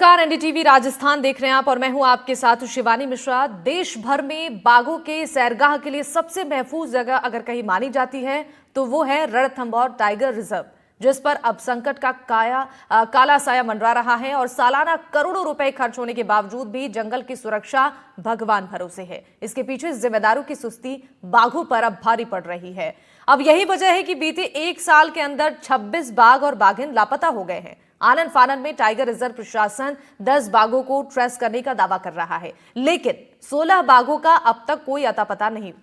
नमस्कार, एनडीटीवी राजस्थान देख रहे हैं आप और मैं हूं आपके साथ शिवानी मिश्रा। देश भर में बाघों के सैरगाह के लिए सबसे महफूज जगह अगर कहीं मानी जाती है तो वो है रणथंभौर टाइगर रिजर्व, जिस पर अब संकट का काला साया मंडरा रहा है और सालाना करोड़ों रुपए खर्च होने के बावजूद भी जंगल की सुरक्षा भगवान भरोसे है। इसके पीछे जिम्मेदारों की सुस्ती बाघों पर अब भारी पड़ रही है। अब यही वजह है कि बीते एक साल के अंदर 26 बाघ और बाघिन लापता हो गए हैं। आनन फानन में टाइगर रिजर्व प्रशासन 10 बाघों को ट्रेस करने का दावा कर रहा है, लेकिन 16 बाघों का अब तक कोई अता पता नहीं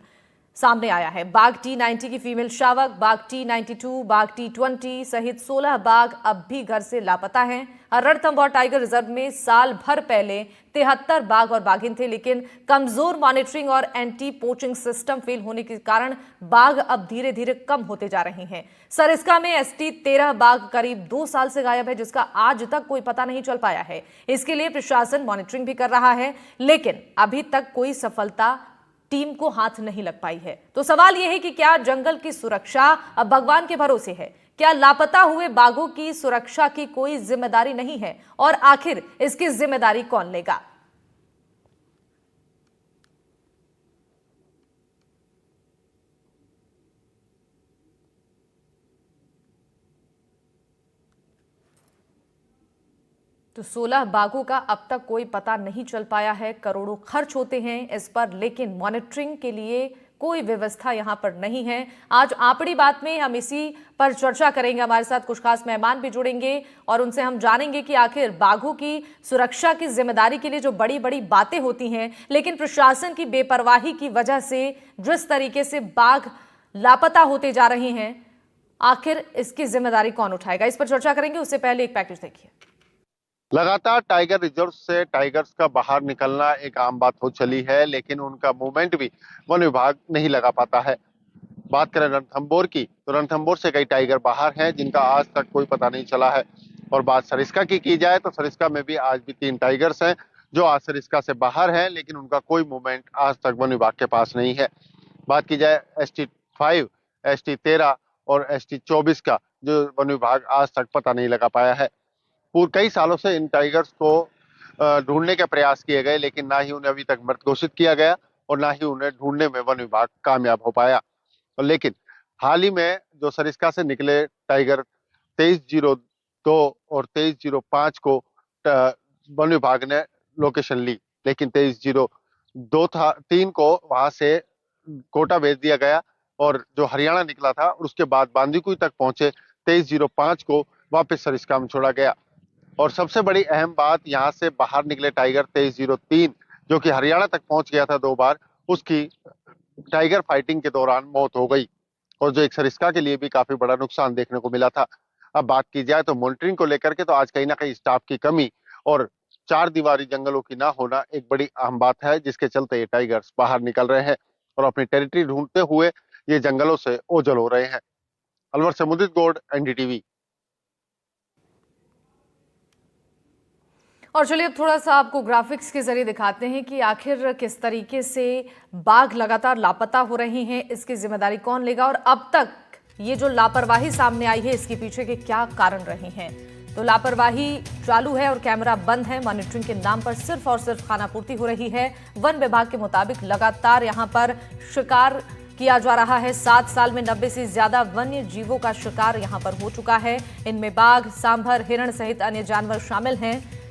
सामने आया है। बाघ T90 की फीमेल शावक, बाघ T92, बाघ T20 सहित 16 बाघ अब भी घर से लापता हैं। रणथंभौर टाइगर रिजर्व में साल भर पहले 73 बाघ और बाघिन थे, लेकिन कमजोर मॉनिटरिंग और एंटी पोचिंग सिस्टम फेल होने के कारण बाघ अब धीरे धीरे कम होते जा रहे हैं। सरिस्का में ST 13 बाघ करीब 2 साल से गायब है, जिसका आज तक कोई पता नहीं चल पाया है। इसके लिए प्रशासन मॉनिटरिंग भी कर रहा है, लेकिन अभी तक कोई सफलता टीम को हाथ नहीं लग पाई है। तो सवाल यह है कि क्या जंगल की सुरक्षा अब भगवान के भरोसे है? क्या लापता हुए बाघों की सुरक्षा की कोई जिम्मेदारी नहीं है? और आखिर इसकी जिम्मेदारी कौन लेगा? तो 16 बाघों का अब तक कोई पता नहीं चल पाया है। करोड़ों खर्च होते हैं इस पर, लेकिन मॉनिटरिंग के लिए कोई व्यवस्था यहां पर नहीं है। आज आपड़ी बात में हम इसी पर चर्चा करेंगे। हमारे साथ कुछ खास मेहमान भी जुड़ेंगे और उनसे हम जानेंगे कि आखिर बाघों की सुरक्षा की जिम्मेदारी के लिए जो बड़ी बड़ी बातें होती हैं, लेकिन प्रशासन की बेपरवाही की वजह से जिस तरीके से बाघ लापता होते जा रहे हैं, आखिर इसकी जिम्मेदारी कौन उठाएगा, इस पर चर्चा करेंगे। उससे पहले एक पैकेज देखिए। लगातार टाइगर रिजर्व से टाइगर्स का बाहर निकलना एक आम बात हो चली है, लेकिन उनका मूवमेंट भी वन विभाग नहीं लगा पाता है। बात करें रणथंभौर की, तो रणथंभौर से कई टाइगर बाहर हैं जिनका आज तक कोई पता नहीं चला है। और बात सरिस्का की जाए तो सरिस्का में भी आज भी 3 टाइगर्स हैं जो आज सरिस्का से बाहर हैं, लेकिन उनका कोई मूवमेंट आज तक वन विभाग के पास नहीं है। बात की जाए ST 5, ST 13 और ST 24 का, जो वन विभाग आज तक पता नहीं लगा पाया है। कई सालों से इन टाइगर्स को ढूंढने के प्रयास किए गए, लेकिन ना ही उन्हें अभी तक मृत घोषित किया गया और ना ही उन्हें ढूंढने में वन विभाग कामयाब हो पाया। लेकिन हाल ही में जो सरिस्का से निकले टाइगर 2302 और 2305 को वन विभाग ने लोकेशन ली, लेकिन 2303 को वहां से कोटा भेज दिया गया और जो हरियाणा निकला था और उसके बाद बांदीकुई तक पहुंचे 2305 को वापस सरिस्का में छोड़ा गया। और सबसे बड़ी अहम बात, यहाँ से बाहर निकले टाइगर 2303 जो कि हरियाणा तक पहुंच गया था 2 बार, उसकी टाइगर फाइटिंग के दौरान मौत हो गई और जो एक सरिस्का के लिए भी काफी बड़ा नुकसान देखने को मिला था। अब बात की जाए तो मॉनिटरिंग को लेकर के, तो आज कहीं ना कहीं स्टाफ की कमी और 4 दीवारी जंगलों की ना होना एक बड़ी अहम बात है, जिसके चलते ये टाइगर्स बाहर निकल रहे हैं और अपनी टेरिटरी ढूंढते हुए ये जंगलों से ओझल हो रहे हैं। अलवर से मुदित गौड़, एनडीटीवी। और चलिए अब थोड़ा सा आपको ग्राफिक्स के जरिए दिखाते हैं कि आखिर किस तरीके से बाघ लगातार लापता हो रहे हैं, इसकी जिम्मेदारी कौन लेगा और अब तक ये जो लापरवाही सामने आई है इसके पीछे के क्या कारण रहे हैं। तो लापरवाही चालू है और कैमरा बंद है। मॉनिटरिंग के नाम पर सिर्फ और सिर्फ खानापूर्ति हो रही है। वन विभाग के मुताबिक लगातार यहां पर शिकार किया जा रहा है। 7 साल में 90 से ज्यादा वन्य जीवों का शिकार यहां पर हो चुका है। इनमें बाघ, सांभर, हिरण सहित अन्य जानवर शामिल हैं।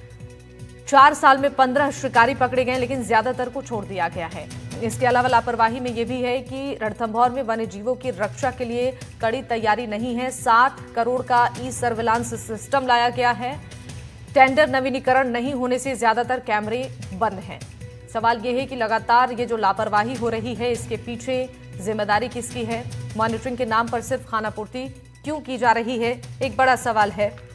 4 साल में 15 शिकारी पकड़े गए, लेकिन ज्यादातर को छोड़ दिया गया है। इसके अलावा लापरवाही में यह भी है कि रणथंभौर में वन्य जीवों की रक्षा के लिए कड़ी तैयारी नहीं है। 60 करोड़ का सर्विलांस सिस्टम लाया गया है। टेंडर नवीनीकरण नहीं होने से ज्यादातर कैमरे बंद हैं। सवाल यह है कि लगातार ये जो लापरवाही हो रही है, इसके पीछे जिम्मेदारी किसकी है? मॉनिटरिंग के नाम पर सिर्फ खानापूर्ति क्यों की जा रही है, एक बड़ा सवाल है।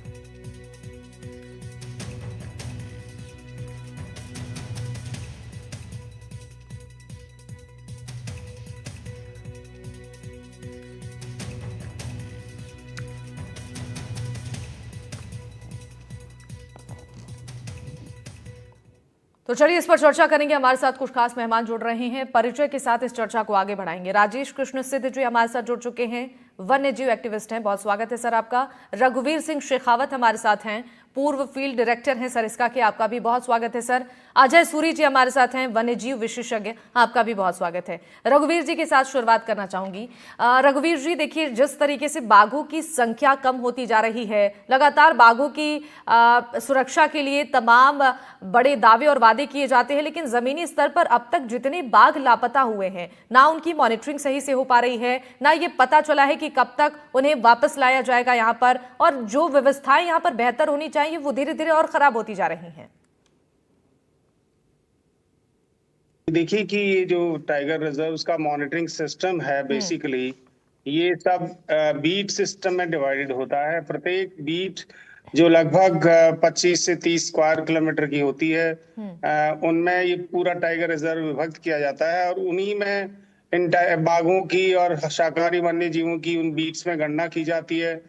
तो चलिए इस पर चर्चा करेंगे। हमारे साथ कुछ खास मेहमान जुड़ रहे हैं, परिचय के साथ इस चर्चा को आगे बढ़ाएंगे। राजेश कृष्ण सिद्ध जी हमारे साथ जुड़ चुके हैं, वन्य जीव एक्टिविस्ट हैं, बहुत स्वागत है सर आपका। रघुवीर सिंह शेखावत हमारे साथ हैं, पूर्व फील्ड डायरेक्टर हैं सरिस्का के। आपका भी बहुत स्वागत है सर। अजय सूरी जी हमारे साथ हैं, वन्य जीव विशेषज्ञ, आपका भी बहुत स्वागत है। रघुवीर जी के साथ शुरुआत करना चाहूंगी। रघुवीर जी, देखिए जिस तरीके से बाघों की संख्या कम होती जा रही है, लगातार बाघों की सुरक्षा के लिए तमाम बड़े दावे और वादे किए जाते हैं, लेकिन जमीनी स्तर पर अब तक जितने बाघ लापता हुए हैं, ना उनकी मॉनिटरिंग सही से हो पा रही है, ना ये पता चला है कि कब तक उन्हें वापस लाया जाएगा यहाँ पर, और जो व्यवस्थाएं यहाँ पर बेहतर होनी चाहिए वो धीरे धीरे और खराब होती जा रही हैं। देखिए कि ये जो टाइगर रिजर्व्स का मॉनिटरिंग सिस्टम है, बेसिकली ये सब बीट सिस्टम में डिवाइडेड होता है। प्रत्येक बीट जो लगभग 25 से 30 स्क्वायर किलोमीटर की होती है, उनमें ये पूरा टाइगर रिजर्व विभक्त किया जाता है और उन्हीं में इन बाघों की और शाकाहारी वन्य जीवों की उन बीट्स में गणना की जाती है।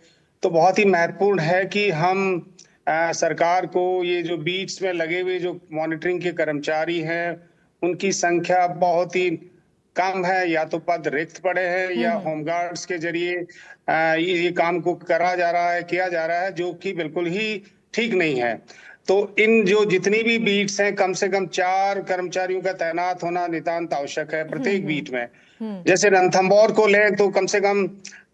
तो बहुत ही महत्वपूर्ण है कि हम सरकार को ये जो बीट्स में लगे हुए जो मॉनिटरिंग के कर्मचारी हैं, उनकी संख्या बहुत ही कम है, या तो पद रिक्त पड़े हैं या होमगार्ड्स के जरिए ये काम को किया जा रहा है, जो कि बिल्कुल ही ठीक नहीं है। तो इन जो जितनी भी बीट्स हैं, कम से कम 4 कर्मचारियों का तैनात होना नितांत आवश्यक है प्रत्येक बीट में। जैसे रणथंभौर को लें तो कम से कम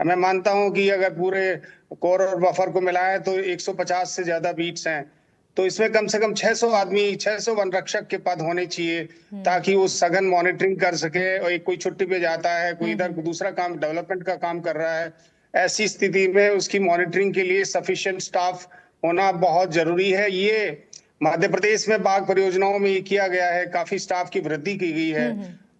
मैं मानता हूं कि अगर पूरे कोर और बफर को मिलाएं तो 150 से ज्यादा बीट्स हैं। तो इसमें कम से कम 600 आदमी, 600 वन रक्षक के पद होने चाहिए, ताकि वो सघन मॉनिटरिंग कर सके। और एक कोई छुट्टी पे जाता है, कोई इधर दूसरा काम, डेवलपमेंट का काम कर रहा है, ऐसी स्थिति में उसकी मॉनिटरिंग के लिए सफिशिएंट स्टाफ होना बहुत जरूरी है। ये मध्य प्रदेश में बाघ परियोजनाओं में ये किया गया है, काफी स्टाफ की वृद्धि की गई है।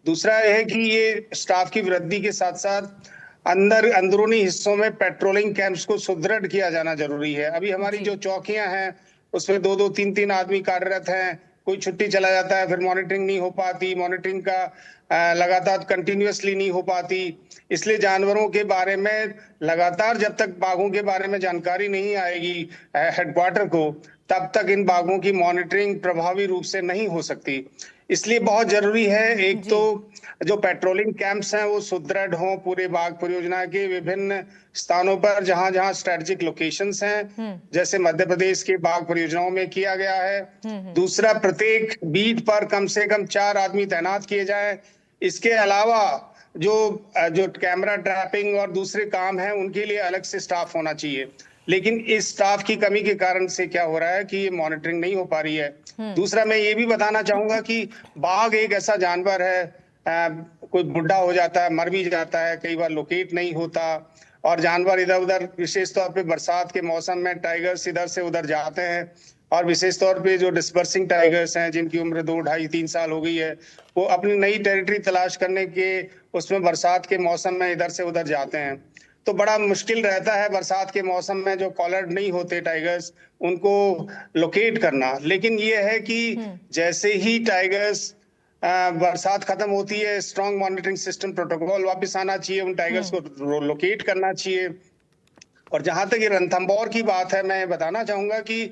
दूसरा यह है कि ये स्टाफ की वृद्धि के साथ साथ अंदरूनी हिस्सों में पेट्रोलिंग कैंप्स को सुदृढ़ किया जाना जरूरी है। अभी हमारी जो चौकियां हैं उसमें 2-2, 3-3 आदमी कार्यरत हैं, कोई छुट्टी चला जाता है, फिर मॉनिटरिंग नहीं हो पाती, मॉनिटरिंग का लगातार कंटिन्यूअसली नहीं हो पाती। इसलिए जानवरों के बारे में लगातार जब तक बाघों के बारे में जानकारी नहीं आएगी हेडक्वार्टर को, तब तक इन बाघों की मॉनिटरिंग प्रभावी रूप से नहीं हो सकती। इसलिए बहुत जरूरी है, एक तो जो पेट्रोलिंग कैंप्स हैं वो सुदृढ़ हों पूरे बाघ परियोजना के विभिन्न स्थानों पर, जहां जहां स्ट्रेटेजिक लोकेशंस हैं, जैसे मध्य प्रदेश के बाघ परियोजनाओं में किया गया है। दूसरा, प्रत्येक बीट पर कम से कम 4 आदमी तैनात किए जाएं। इसके अलावा जो कैमरा ट्रैपिंग और दूसरे काम हैं, उनके लिए अलग से स्टाफ होना चाहिए। लेकिन इस स्टाफ की कमी के कारण से क्या हो रहा है कि ये मॉनिटरिंग नहीं हो पा रही है। दूसरा, मैं ये भी बताना चाहूंगा कि बाघ एक ऐसा जानवर है, कोई बुढ़ा हो जाता है, मर भी जाता है, कई बार लोकेट नहीं होता, और जानवर इधर उधर, विशेष तौर पे बरसात के मौसम में टाइगर्स इधर से उधर जाते हैं, और विशेष तौर पे जो डिस्पर्सिंग टाइगर्स हैं जिनकी उम्र 2, 2.5, 3 साल हो गई है, वो अपनी नई टेरिटरी तलाश करने के उसमें बरसात के मौसम में इधर से उधर जाते हैं। तो बड़ा मुश्किल रहता है बरसात के मौसम में, जो कॉलर्ड नहीं होते टाइगर्स, उनको लोकेट करना। लेकिन ये है कि जैसे ही टाइगर्स बरसात खत्म होती है, स्ट्रॉन्ग मॉनिटरिंग सिस्टम प्रोटोकॉल वापस आना चाहिए, उन टाइगर्स को लोकेट करना चाहिए। और जहां तक ये रणथंभौर की बात है, मैं बताना चाहूंगा कि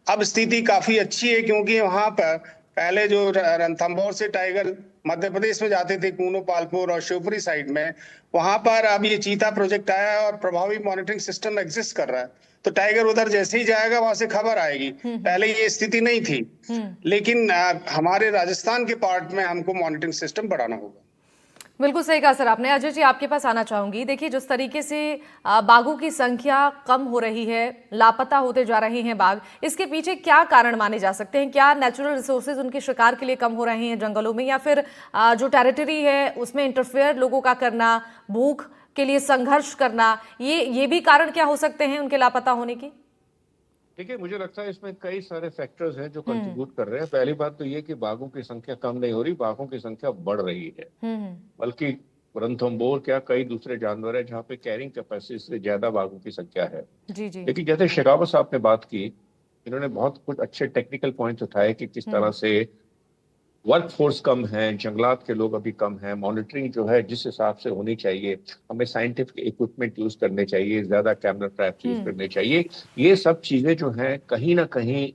अब स्थिति काफी अच्छी है, क्योंकि वहां पर पहले जो रणथंभौर से टाइगर मध्य प्रदेश में जाते थे, कूनो, पालपुर और शिवपुरी साइड में, वहां पर अब ये चीता प्रोजेक्ट आया है और प्रभावी मॉनिटरिंग सिस्टम एग्जिस्ट कर रहा है। तो टाइगर उधर जैसे ही जाएगा वहां से खबर आएगी। पहले ये स्थिति नहीं थी, लेकिन हमारे राजस्थान के पार्ट में हमको मॉनिटरिंग सिस्टम बढ़ाना होगा। बिल्कुल सही कहा सर आपने। अजय जी, आपके पास आना चाहूंगी। देखिए जिस तरीके से बाघों की संख्या कम हो रही है, लापता होते जा रहे हैं बाघ, इसके पीछे क्या कारण माने जा सकते हैं? क्या नेचुरल रिसोर्सेज उनके शिकार के लिए कम हो रहे हैं जंगलों में, या फिर जो टेरिटरी है उसमें इंटरफेयर लोगों का करना, भूख के लिए संघर्ष करना, ये भी कारण क्या हो सकते हैं उनके लापता होने की? देखिए, मुझे लगता है इसमें कई सारे फैक्टर्स हैं जो कंट्रीब्यूट कर रहे हैं। पहली बात तो ये कि बाघों की संख्या कम नहीं हो रही, बाघों की संख्या बढ़ रही है। बल्कि रणथंभौर क्या, कई दूसरे जानवर है जहाँ पे कैरिंग कैपेसिटी से ज्यादा बाघों की संख्या है। जी। लेकिन जैसे शेखावत साहब ने बात की, इन्होंने बहुत कुछ अच्छे टेक्निकल पॉइंट्स उठाए कि किस तरह से वर्कफोर्स कम है, जंगलात के लोग अभी कम हैं, मॉनिटरिंग जो है जिस हिसाब से होनी चाहिए, हमें साइंटिफिक इक्विपमेंट यूज करने चाहिए, ज्यादा कैमरा ट्रैप्स यूज करने चाहिए। ये सब चीजें जो हैं कहीं ना कहीं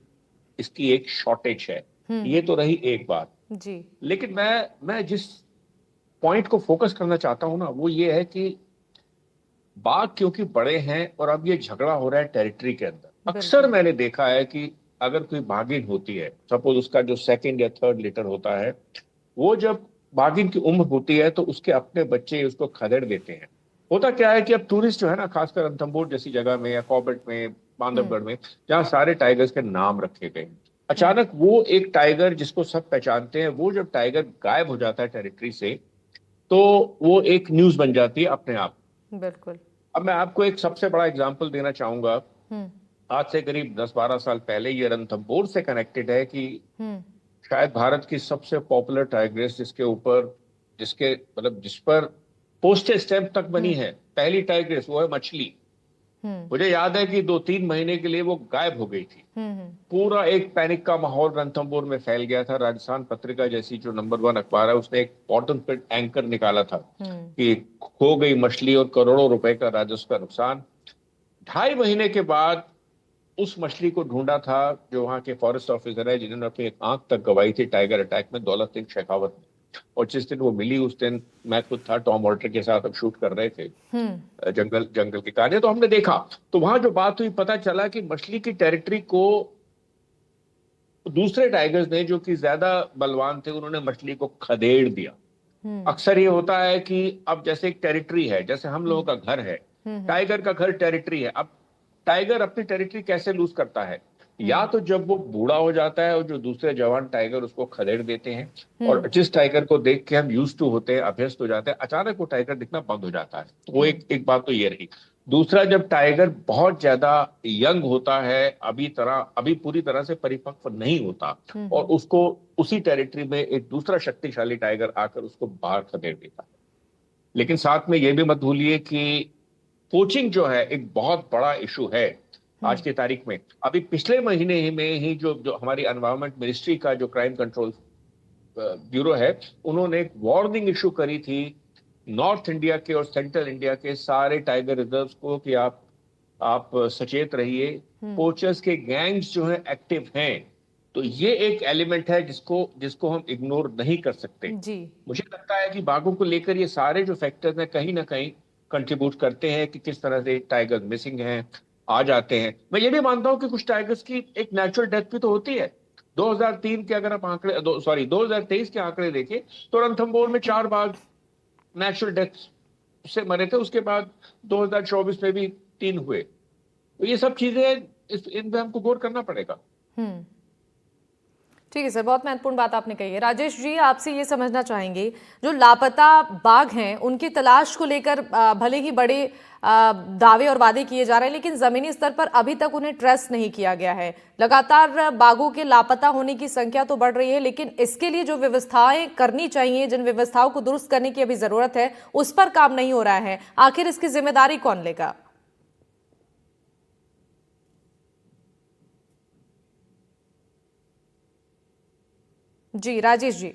इसकी एक शॉर्टेज है। ये तो रही एक बात जी। लेकिन मैं जिस पॉइंट को फोकस करना चाहता हूं ना, वो ये है कि बाघ क्योंकि बड़े हैं और अब ये झगड़ा हो रहा है टेरिटरी के अंदर, अक्सर बिल्कुल। मैंने देखा है कि अगर कोई बाघिन होती है, सपोज उसका जो सेकंड या थर्ड लिटर होता है, वो जब बाघिन की उम्र होती है तो उसके अपने बच्चे उसको खदेड़ देते हैं। होता क्या है कि अब टूरिस्ट जो है ना, खासकर रणथंभौर जैसी जगह में या कॉर्बेट में, हम्म। बांधवगढ़ में, जहाँ सारे टाइगर्स के नाम रखे गए हैं, हम्म। अचानक वो एक टाइगर जिसको सब पहचानते हैं, वो जब टाइगर गायब हो जाता है टेरिटरी से, तो वो एक न्यूज बन जाती है अपने आप। बिल्कुल। अब मैं आपको एक सबसे बड़ा एग्जांपल देना चाहूंगा। हम्म। आज से करीब 10-12 साल पहले ये रणथंभौर से कनेक्टेड है कि हम्म। शायद भारत की सबसे पॉपुलर टाइग्रेस जिसके ऊपर, जिसके मतलब जिस पर पोस्टेज स्टैंप तक बनी हम्म। है, पहली टाइग्रेस, वो है मछली। हम्म। मुझे याद है कि 2-3 महीने के लिए वो गायब हो गई थी। हम्म। पूरा एक पैनिक का माहौल रणथंभौर में फैल गया था। राजस्थान पत्रिका जैसी जो नंबर 1 अखबार है, उसने एक बॉटम पे एंकर निकाला था हम्म। कि खो गई मछली और करोड़ों रुपए का राजस्व का नुकसान। 2.5 महीने के बाद उस मछली को ढूंढा था जो वहां के फॉरेस्ट ऑफिसर है, जिन्होंने अपनी एक आंख तक गवाई थी टाइगर अटैक में, दौलत सिंह शेखावत ने। और जिस दिन वो मिली, उस दिन मैं खुद था, टॉम वॉल्टर के साथ हम शूट कर रहे थे हम्म। जंगल जंगल की कहानी। तो हमने देखा, तो वहां जो बात हुई, पता चला कि मछली की टेरिटरी को दूसरे टाइगर्स ने, जो कि ज्यादा बलवान थे, उन्होंने मछली को खदेड़ दिया। हम्म। अक्सर ये होता है कि अब जैसे एक टेरिटरी है, जैसे हम लोगों हम्म। का घर है, हम्म। टाइगर का घर टेरिटरी है। अब टाइगर अपनी टेरिटरी कैसे लूज करता है? या हम्म। तो जब वो बूढ़ा हो जाता है और जो दूसरे जवान टाइगर उसको खदेड़ देते हैं, हम्म। और जिस टाइगर को देख के हम यूज टू होते हैं, अभ्यस्त हो जाते हैं, अचानक वो टाइगर दिखना बंद हो जाता है। तो वो हम्म। एक एक बात तो ये रही। दूसरा, जब टाइगर बहुत ज्यादा यंग होता है, अभी पूरी तरह से परिपक्व नहीं होता, और हम्म। उसको उसी टेरिटरी में एक दूसरा शक्तिशाली टाइगर आकर उसको बाहर खदेड़ देता है। लेकिन साथ में ये भी मत भूलिए कि पोचिंग जो है एक बहुत बड़ा इशू है आज हम्म। की तारीख में। अभी पिछले महीने ही में ही जो जो हमारी एनवायरमेंट मिनिस्ट्री का जो क्राइम कंट्रोल ब्यूरो है, उन्होंने एक वार्निंग इशू करी थी नॉर्थ इंडिया के और सेंट्रल इंडिया के सारे टाइगर रिजर्व्स को कि आप सचेत रहिए, हम्म। पोचर्स के गैंग्स जो हैं एक्टिव हैं। तो ये एक एलिमेंट है जिसको जिसको हम इग्नोर नहीं कर सकते। जी। मुझे लगता है कि बाघों को लेकर ये सारे जो फैक्टर्स हैं, कहीं ना कहीं कंट्रीब्यूट करते हैं कि किस तरह से टाइगर मिसिंग हैं, आ जाते हैं। मैं ये भी मानता हूं कि कुछ टाइगर्स की एक नेचुरल डेथ भी तो होती है। 2003 के अगर आप आंकड़े, 2023 के आंकड़े देखें, तो रणथंभौर में 4 बाघ नेचुरल डेथ से मरे थे। उसके बाद 2024 में भी 3 हुए। तो ये सब चीजें, इन पे हमको गौर करना पड़ेगा। हम्म। ठीक है सर, बहुत महत्वपूर्ण बात आपने कही है। राजेश जी, आपसे ये समझना चाहेंगे, जो लापता बाघ हैं उनकी तलाश को लेकर भले ही बड़े दावे और वादे किए जा रहे हैं, लेकिन जमीनी स्तर पर अभी तक उन्हें ट्रेस नहीं किया गया है। लगातार बाघों के लापता होने की संख्या तो बढ़ रही है, लेकिन इसके लिए जो व्यवस्थाएं करनी चाहिए, जिन व्यवस्थाओं को दुरुस्त करने की अभी जरूरत है, उस पर काम नहीं हो रहा है। आखिर इसकी जिम्मेदारी कौन लेगा? जी राजेश जी।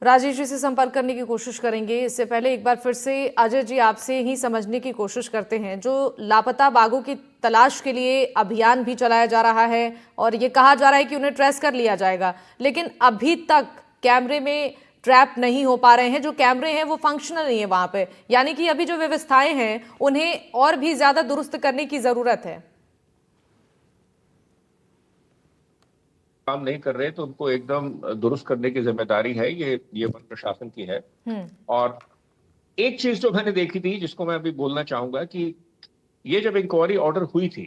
राजेश जी से संपर्क करने की कोशिश करेंगे। इससे पहले एक बार फिर से अजय जी आपसे ही समझने की कोशिश करते हैं। जो लापता बाघों की तलाश के लिए अभियान भी चलाया जा रहा है और ये कहा जा रहा है कि उन्हें ट्रेस कर लिया जाएगा, लेकिन अभी तक कैमरे में ट्रैप नहीं हो पा रहे हैं। जो कैमरे हैं वो फंक्शनल नहीं है वहां पे, यानी कि अभी जो व्यवस्थाएं हैं उन्हें और भी ज्यादा दुरुस्त करने की जरूरत है। काम नहीं कर रहे तो उनको एकदम दुरुस्त करने की जिम्मेदारी है, ये वन प्रशासन की है। हम्म। और एक चीज जो मैंने देखी थी, जिसको मैं अभी बोलना चाहूंगा, कि ये जब इंक्वायरी ऑर्डर हुई थी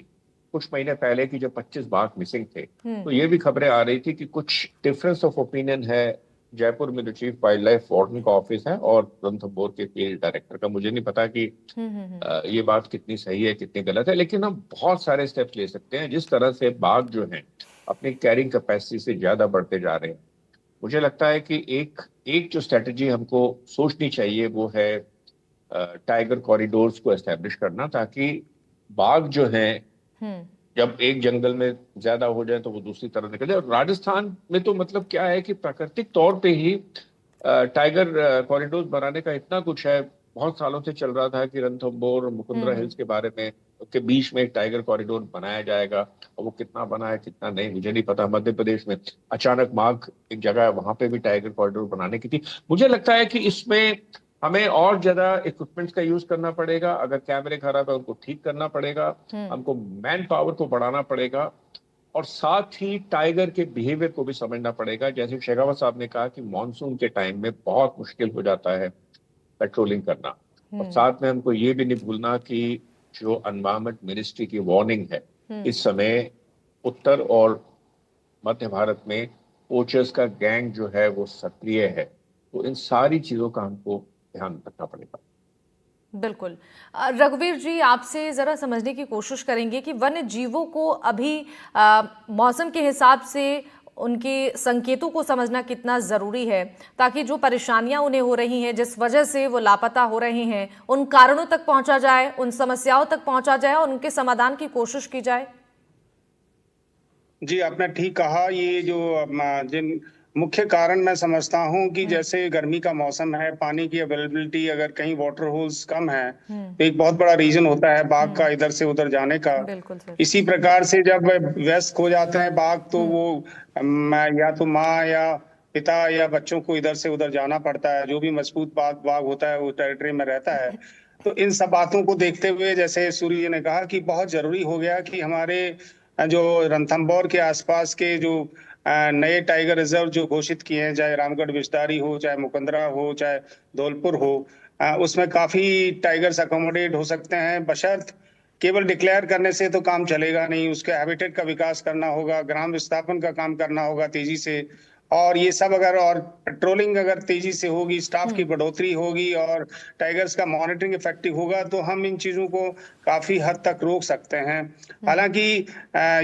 कुछ महीने पहले की, जब 25 बाघ मिसिंग थे, हम्म। तो ये भी खबरें आ रही थी कि कुछ डिफरेंस ऑफ ओपिनियन है जयपुर में जो चीफ वाइल्ड लाइफ वार्डन का ऑफिस है और रणथंभौर के फील्ड डायरेक्टर का। मुझे नहीं पता कि हम्म। ये बात कितनी सही है कितनी गलत है, लेकिन हम बहुत सारे स्टेप्स ले सकते हैं। जिस तरह से बाघ जो हैं अपनी कैरिंग कैपेसिटी से ज्यादा बढ़ते जा रहे हैं, मुझे लगता है कि एक एक जो स्ट्रेटजी हमको सोचनी चाहिए, वो है टाइगर कॉरिडोर्स को एस्टेब्लिश करना, ताकि बाघ जो हैं हम्म। जब एक जंगल में ज्यादा हो जाए तो वो दूसरी तरफ निकल जाए। और राजस्थान में तो मतलब क्या है कि प्राकृतिक तौर पे ही टाइगर कॉरिडोर बनाने का इतना कुछ है। बहुत सालों से चल रहा था कि रणथंभौर और मुकुंदरा हम्म। हिल्स के बारे में, के बीच में एक टाइगर कॉरिडोर बनाया जाएगा। और वो कितना बना है कितना नहीं मुझे नहीं पता। मध्य प्रदेश में अचानक माघ एक जगह है, वहां पे भी टाइगर कॉरिडोर बनाने की थी। मुझे लगता है कि इसमें हमें और ज्यादा इक्विपमेंट्स का यूज करना पड़ेगा, अगर कैमरे खराब है उनको ठीक करना पड़ेगा, हमको मैन पावर को बढ़ाना पड़ेगा, और साथ ही टाइगर के बिहेवियर को भी समझना पड़ेगा। जैसे शेखावत साहब ने कहा कि मॉनसून के टाइम में बहुत मुश्किल हो जाता है पेट्रोलिंग करना, और साथ में हमको ये भी नहीं भूलना कि जो एनवायरमेंट मिनिस्ट्री की वार्निंग है, इस समय उत्तर और मध्य भारत में पोचर्स का गैंग जो है वो सक्रिय है। तो इन सारी चीजों का हमको ध्यान रखना पड़ेगा। बिल्कुल। रघुवीर जी, आपसे जरा समझने की कोशिश करेंगे कि वन्य जीवों को अभी मौसम के हिसाब से उनके संकेतों को समझना कितना जरूरी है, ताकि जो परेशानियां उन्हें हो रही हैं, जिस वजह से वो लापता हो रहे हैं, उन कारणों तक पहुंचा जाए, उन समस्याओं तक पहुंचा जाए और उनके समाधान की कोशिश की जाए। जी, आपने ठीक कहा। ये जो जिन मुख्य कारण मैं समझता हूँ कि जैसे गर्मी का मौसम है, पानी की अवेलेबिलिटी, अगर कहीं वाटर होल्स कम है तो एक बहुत बड़ा रीजन होता है बाघ का इधर से उधर जाने का। बिल्कुल सर। इसी प्रकार से जब व्यस्त हो जाते हैं बाघ तो वो या तो माँ या पिता या बच्चों को इधर से उधर जाना पड़ता है। जो भी मजबूत बाघ होता है वो टेरिटरी में रहता है। तो इन सब बातों को देखते हुए, जैसे सूर्य जी ने कहा कि बहुत जरूरी हो गया कि हमारे जो रणथंभौर के आसपास के जो नए टाइगर रिजर्व जो घोषित किए हैं, चाहे रामगढ़ विस्तारी हो, चाहे मुकंदरा हो, चाहे धौलपुर हो, उसमें काफी टाइगर्स अकोमोडेट हो सकते हैं। बशर्त केवल डिक्लेयर करने से तो काम चलेगा नहीं, उसके हैबिटेट का विकास करना होगा, ग्राम विस्थापन का काम करना होगा तेजी से। और ये सब अगर और पेट्रोलिंग अगर तेजी से होगी, स्टाफ की बढ़ोतरी होगी और टाइगर्स का मॉनिटरिंग इफेक्टिव होगा तो हम इन चीजों को काफी हद तक रोक सकते हैं। हालांकि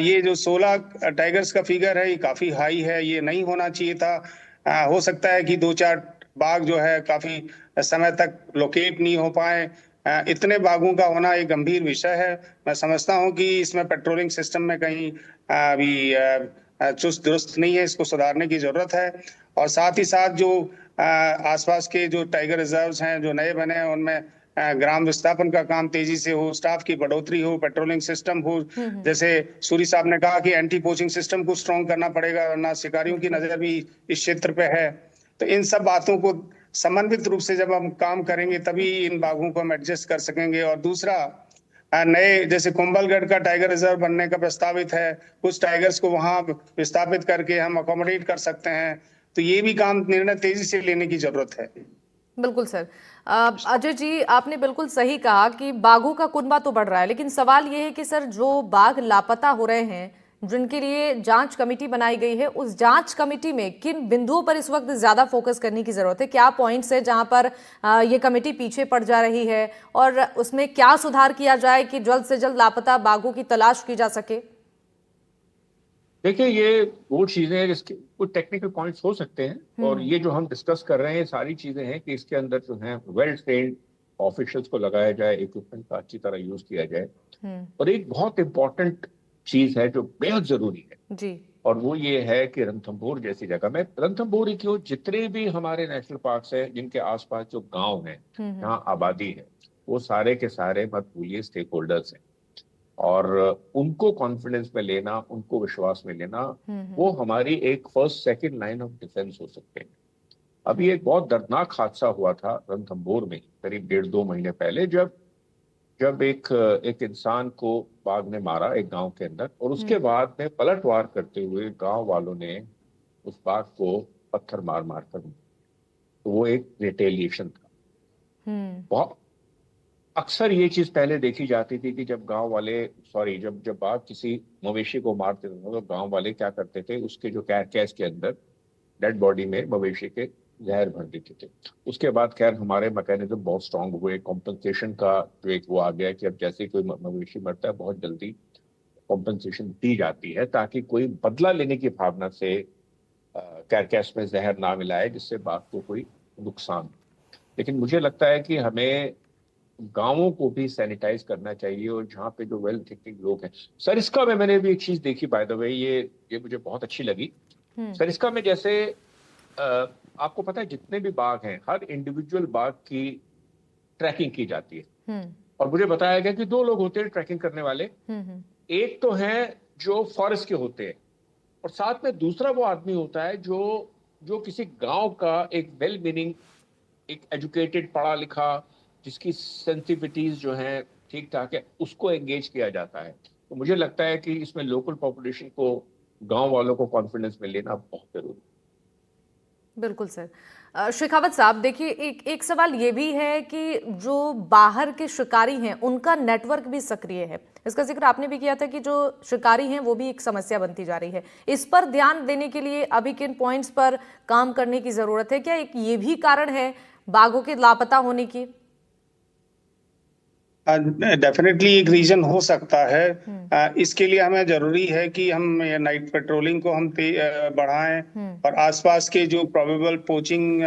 ये जो 16 टाइगर्स का फिगर है ये काफी हाई है, ये नहीं होना चाहिए था। हो सकता है कि 2-4 बाघ जो है काफी समय तक लोकेट नहीं हो पाए। इतने बाघों का होना एक गंभीर विषय है। मैं समझता हूं कि इसमें पेट्रोलिंग सिस्टम में कहीं अभी चुस्त दुरुस्त नहीं है, इसको सुधारने की जरूरत है। और साथ ही साथ जो आसपास के जो टाइगर रिजर्व्स हैं जो नए बने हैं उनमें ग्राम विस्थापन का काम तेजी से हो, स्टाफ की बढ़ोतरी हो, पेट्रोलिंग सिस्टम हो। जैसे सूरी साहब ने कहा कि एंटी पोचिंग सिस्टम को स्ट्रॉन्ग करना पड़ेगा, वरना शिकारियों की नजर भी इस क्षेत्र पे है। तो इन सब बातों को समन्वित रूप से जब हम काम करेंगे तभी इन बाघों को हम एडजस्ट कर सकेंगे। और दूसरा, नए जैसे कुंभलगढ़ का टाइगर रिजर्व बनने का प्रस्तावित है, कुछ टाइगर्स को वहां विस्थापित करके हम अकोमोडेट कर सकते हैं। तो ये भी काम निर्णय तेजी से लेने की जरूरत है। बिल्कुल सर। अजय जी, आपने बिल्कुल सही कहा कि बाघों का कुनबा तो बढ़ रहा है, लेकिन सवाल ये है कि सर जो बाघ लापता हो रहे हैं, जिनके लिए जांच कमेटी बनाई गई है, उस जांच कमेटी में किन बिंदुओं पर इस वक्त ज्यादा फोकस करने की जरूरत है? क्या पॉइंट्स है जहां पर ये कमेटी पीछे पड़ जा रही है और उसमें क्या सुधार किया जाए कि जल्द से जल्द लापता बाघों की तलाश की जा सके? देखिए, ये वो चीजें हैं जिसके कुछ टेक्निकल पॉइंट्स हो सकते हैं, और ये जो हम डिस्कस कर रहे हैं सारी चीजें हैं कि इसके अंदर जो है वेल ट्रेन्ड ऑफिशियल्स को लगाया जाए, इक्विपमेंट का अच्छी तरह यूज किया जाए। और एक बहुत इंपॉर्टेंट चीज है जो बेहद जरूरी है जी। और वो ये है कि रणथंभौर जैसी जगह में, रणथंभौर ही क्यों, जितने भी हमारे नेशनल पार्क्स हैं जिनके आसपास जो गांव हैं, जहाँ आबादी है, वो सारे के सारे मत भूलिए स्टेक होल्डर्स हैं। और उनको कॉन्फिडेंस में लेना, उनको विश्वास में लेना, वो हमारी एक first second line of defence हो सकते हैं। अभी एक बहुत दर्दनाक हादसा हुआ था रणथंभौर में करीब 1.5-2 महीने पहले, जब जब एक इंसान को बाघ ने मारा एक गांव के अंदर, और उसके बाद में पलटवार करते हुए गांव वालों ने उस बाघ को पत्थर मार मार कर, तो वो एक रिटेलिएशन था। बहुत अक्सर ये चीज पहले देखी जाती थी कि जब गांव वाले, सॉरी, जब जब बाघ किसी मवेशी को मारते थे तो गांव वाले क्या करते थे, उसके जो कैरकैस के अंदर डेड बॉडी में मवेशी के जहर भर देते थे। उसके बाद खैर हमारे मैकेनिज्म बहुत स्ट्रांग हुए, कॉम्पनसेशन का जो एक वो आ गया कि अब जैसे कोई मवेशी मरता है बहुत जल्दी कॉम्पनसेशन दी जाती है, ताकि कोई बदला लेने की भावना से कैरकैस में जहर ना मिलाए जिससे बाघ को कोई नुकसान हो। लेकिन मुझे लगता है कि हमें गांवों को भी सैनिटाइज करना चाहिए, और जहाँ पे जो वेल थिंकिंग लोग हैं, सरिस्का में मैंने भी एक चीज देखी, बाय द वे, ये मुझे बहुत अच्छी लगी। सरिस्का में जैसे आपको पता है जितने भी बाघ हैं, हर इंडिविजुअल बाघ की ट्रैकिंग की जाती है। और मुझे बताया गया कि 2 लोग होते हैं ट्रैकिंग करने वाले। एक तो है जो फॉरेस्ट के होते हैं, और साथ में दूसरा वो आदमी होता है जो जो किसी गांव का एक वेल मीनिंग एक एजुकेटेड, पढ़ा लिखा, जिसकी सेंसिटिविटीज जो हैं ठीक ठाक है, उसको एंगेज किया जाता है। तो मुझे लगता है कि इसमें लोकल पॉपुलेशन को, गांव वालों को कॉन्फिडेंस में लेना बहुत जरूरी है। बिल्कुल सर। शेखावत साहब, देखिए एक सवाल ये भी है कि जो बाहर के शिकारी हैं उनका नेटवर्क भी सक्रिय है। इसका जिक्र आपने भी किया था कि जो शिकारी हैं वो भी एक समस्या बनती जा रही है। इस पर ध्यान देने के लिए अभी किन पॉइंट्स पर काम करने की जरूरत है? क्या एक ये भी कारण है बाघों के लापता होने की? डेफिनेटली एक रीजन हो सकता है। इसके लिए हमें जरूरी है कि हम नाइट पेट्रोलिंग को हम बढ़ाएं और आसपास के जो प्रोबेबल पोचिंग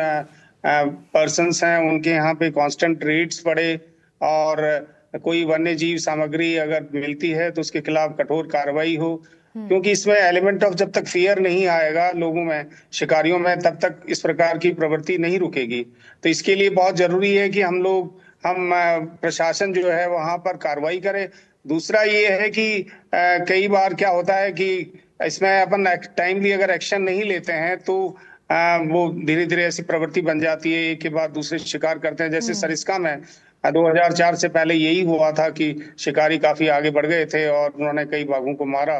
पर्सन्स हैं उनके यहाँ पे कांस्टेंट रेड्स बढ़े, और कोई वन्य जीव सामग्री अगर मिलती है तो उसके खिलाफ कठोर कार्रवाई हो। क्योंकि इसमें एलिमेंट ऑफ, जब तक फियर नहीं आएगा लोगों में, शिकारियों में, तब तक इस प्रकार की प्रवृत्ति नहीं रुकेगी। तो इसके लिए बहुत जरूरी है कि हम प्रशासन जो है वहां पर कार्रवाई करे। दूसरा ये है कि कई बार क्या होता है कि इसमें अपन टाइमली अगर एक्शन नहीं लेते हैं तो वो धीरे धीरे ऐसी प्रवृत्ति बन जाती है, एक के बाद दूसरे शिकार करते हैं। जैसे सरिस्का में 2004 से पहले यही हुआ था कि शिकारी काफी आगे बढ़ गए थे और उन्होंने कई बाघों को मारा,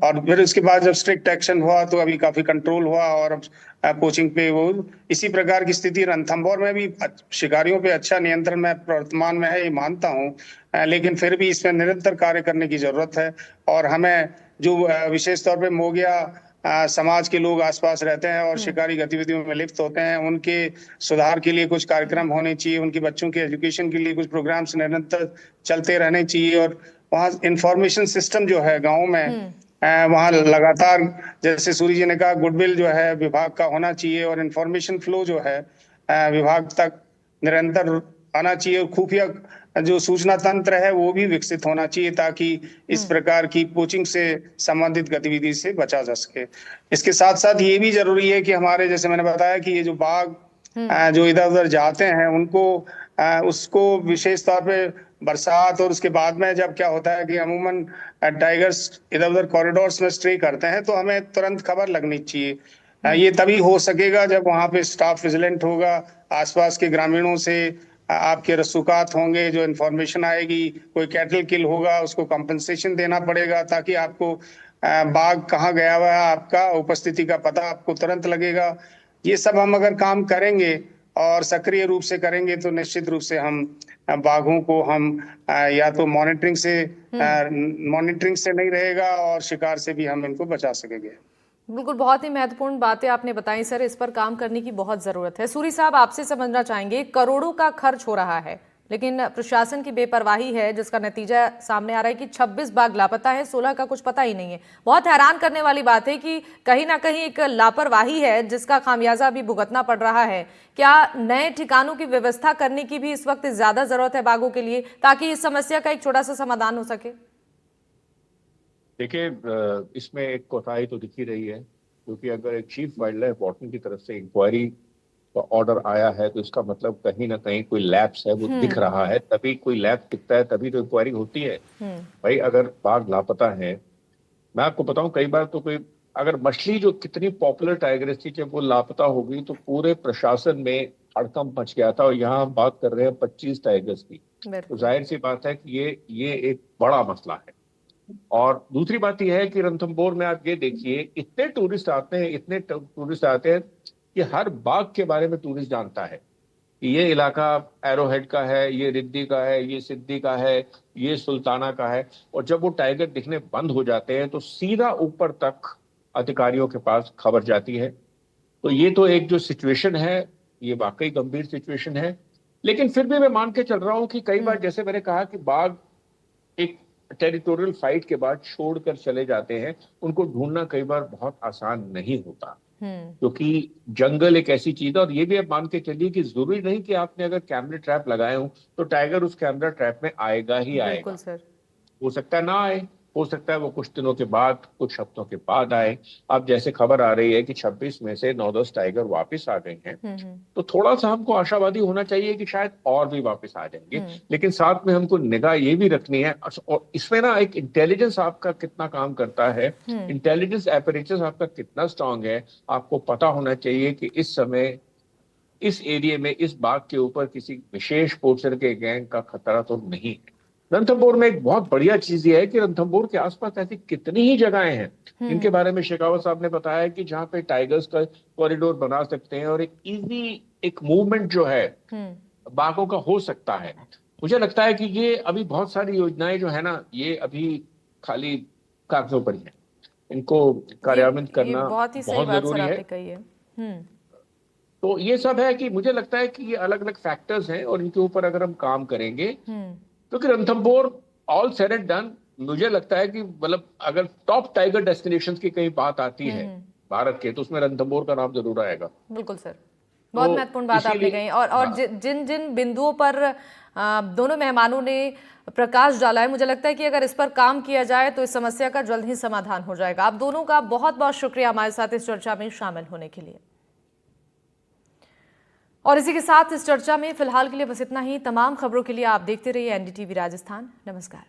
और फिर उसके बाद जब स्ट्रिक्ट एक्शन हुआ तो अभी काफी कंट्रोल हुआ, और अब पोचिंग पे वो इसी प्रकार की स्थिति रणथंभौर में भी शिकारियों पे अच्छा नियंत्रण में वर्तमान में है, ये मानता हूँ। लेकिन फिर भी इसमें निरंतर कार्य करने की जरूरत है, और हमें जो विशेष तौर पे मोगिया समाज के लोग आसपास रहते हैं और शिकारी गतिविधियों में लिप्त होते हैं, उनके सुधार के लिए कुछ कार्यक्रम होने चाहिए, उनके बच्चों के एजुकेशन के लिए कुछ प्रोग्राम्स निरंतर चलते रहने चाहिए। और वहाँ इंफॉर्मेशन सिस्टम जो है गाँव में, वहाँ लगातार, जैसे सूर्य जी ने कहा, गुडविल जो है विभाग का होना चाहिए, और इंफॉर्मेशन फ्लो जो है विभाग तक निरंतर आना चाहिए, और खुफिया जो सूचना तंत्र है वो भी विकसित होना चाहिए, ताकि इस प्रकार की पोचिंग से संबंधित गतिविधि से बचा जा सके। इसके साथ साथ ये भी जरूरी है कि हमारे, जैसे मैंने बताया कि ये जो बाघ जो इधर उधर जाते हैं उनको उसको विशेष तौर पे बरसात और उसके बाद में जब क्या होता है कि अमूमन टाइगर्स इधर उधर कॉरिडोर्स में स्ट्रे करते हैं, तो हमें तुरंत खबर लगनी चाहिए। ये तभी हो सकेगा जब वहां पे स्टाफ विजिलेंट होगा, आसपास के ग्रामीणों से आपके रसूखात होंगे, जो इन्फॉर्मेशन आएगी, कोई कैटल किल होगा उसको कंपनसेशन देना पड़ेगा, ताकि आपको बाघ कहाँ गया हुआ है आपका उपस्थिति का पता आपको तुरंत लगेगा। ये सब हम अगर काम करेंगे और सक्रिय रूप से करेंगे तो निश्चित रूप से हम बाघों को हम या तो मॉनिटरिंग से नहीं रहेगा, और शिकार से भी हम इनको बचा सकेंगे। बिल्कुल, बहुत ही महत्वपूर्ण बातें आपने बताई सर। इस पर काम करने की बहुत जरूरत है। सूरी साहब, आपसे समझना चाहेंगे, करोड़ों का खर्च हो रहा है लेकिन प्रशासन की बेपरवाही है, जिसका नतीजा सामने आ रहा है कि 26 बाघ लापता है, 16 का कुछ पता ही नहीं है। बहुत हैरान करने वाली बात है कि कहीं ना कहीं एक लापरवाही है जिसका खामियाजा भी भुगतना पड़ रहा है। क्या नए ठिकानों की व्यवस्था करने की भी इस वक्त ज्यादा जरूरत है बाघों के लिए, ताकि इस समस्या का एक छोटा सा समाधान हो सके? देखिए, इसमें एक कोताही तो दिख ही रही है, क्योंकि अगर एक चीफ वाइल्ड लाइफ वार्डन की तरफ से इंक्वायरी का ऑर्डर आया है तो इसका मतलब कहीं ना कहीं कोई लैप्स है, वो दिख रहा है। तभी कोई लैप्स दिखता है, तभी तो इंक्वायरी होती है। भाई, अगर बाघ लापता है, मैं आपको बताऊं, कई बार तो कोई, अगर मछली जो कितनी पॉपुलर टाइगर्स थी, जब वो लापता हो गई तो पूरे प्रशासन में हड़कंप मच गया था। और यहाँ हम बात कर रहे हैं 25 टाइगर्स की, तो जाहिर सी बात है कि ये एक बड़ा मसला है। और दूसरी बात यह है कि रणथंभौर में आप ये देखिए, इतने टूरिस्ट आते हैं कि हर बाग के बारे में टूरिस्ट जानता है कि ये इलाका एरोहेड का है, ये रिद्दी का है, ये सिद्दी का है, ये सुल्ताना का है। और जब वो टाइगर दिखने बंद हो जाते हैं तो सीधा ऊपर तक अधिकारियों के पास खबर जाती है। तो ये तो एक जो सिचुएशन है, ये वाकई गंभीर सिचुएशन है। लेकिन फिर भी मैं मान के चल रहा हूं कि कई बार, जैसे मैंने कहा, कि बाघ एक टेरिटोरियल फाइट के बाद छोड़कर चले जाते हैं, उनको ढूंढना कई बार बहुत आसान नहीं होता, क्योंकि जंगल एक ऐसी चीज है। और ये भी आप मान के चलिए कि जरूरी नहीं कि आपने अगर कैमरे ट्रैप लगाए हो तो टाइगर उस कैमरा ट्रैप में आएगा ही आएगा। बिल्कुल सर। हो सकता है ना आए, हो सकता है वो कुछ दिनों के बाद, कुछ हफ्तों के बाद आए। अब जैसे खबर आ रही है कि 26 में से 9-10 टाइगर वापस आ गए हैं, तो थोड़ा सा हमको आशावादी होना चाहिए कि शायद और भी वापस आ जाएंगे। लेकिन साथ में हमको निगाह ये भी रखनी है, और इसमें ना एक इंटेलिजेंस आपका कितना काम करता है, इंटेलिजेंस एपरेचर्स आपका कितना स्ट्रांग है, आपको पता होना चाहिए कि इस समय इस एरिया में इस बाग के ऊपर किसी विशेष पोर्शन के गैंग का खतरा तो नहीं है। रणथंभौर में एक बहुत बढ़िया चीज ये है कि रणथंभौर के आसपास ऐसी कितनी ही जगहें हैं जिनके बारे में शेखावत साहब ने बताया कि जहाँ पे टाइगर्स का कॉरिडोर बना सकते हैं और एक इजी एक मूवमेंट जो है बाघों का हो सकता है। मुझे लगता है कि ये अभी बहुत सारी योजनाएं जो है ना, ये अभी खाली कागजों पर ही है, इनको कार्यान्वित ये करना बहुत ही सही बहुत बात सर जरूरी है। आपने कही है। तो ये सब है कि मुझे लगता है कि ये अलग अलग फैक्टर्स हैं और इनके ऊपर अगर हम काम करेंगे, क्योंकि Ranthambore all said and done, मुझे लगता है कि मतलब अगर टॉप टाइगर डेस्टिनेशंस की कहीं बात आती है भारत के, तो उसमें रणथंभौर का नाम जरूर आएगा। बिल्कुल सर, बहुत महत्वपूर्ण बात आपने कही। और जिन जिन बिंदुओं पर दोनों मेहमानों ने प्रकाश डाला है, मुझे लगता है कि अगर इस पर काम किया जाए तो इस समस्या का जल्द ही समाधान हो जाएगा। आप दोनों का बहुत बहुत शुक्रिया हमारे साथ इस चर्चा में शामिल होने के लिए। और इसी के साथ इस चर्चा में फिलहाल के लिए बस इतना ही। तमाम खबरों के लिए आप देखते रहिए एनडीटीवी राजस्थान। नमस्कार।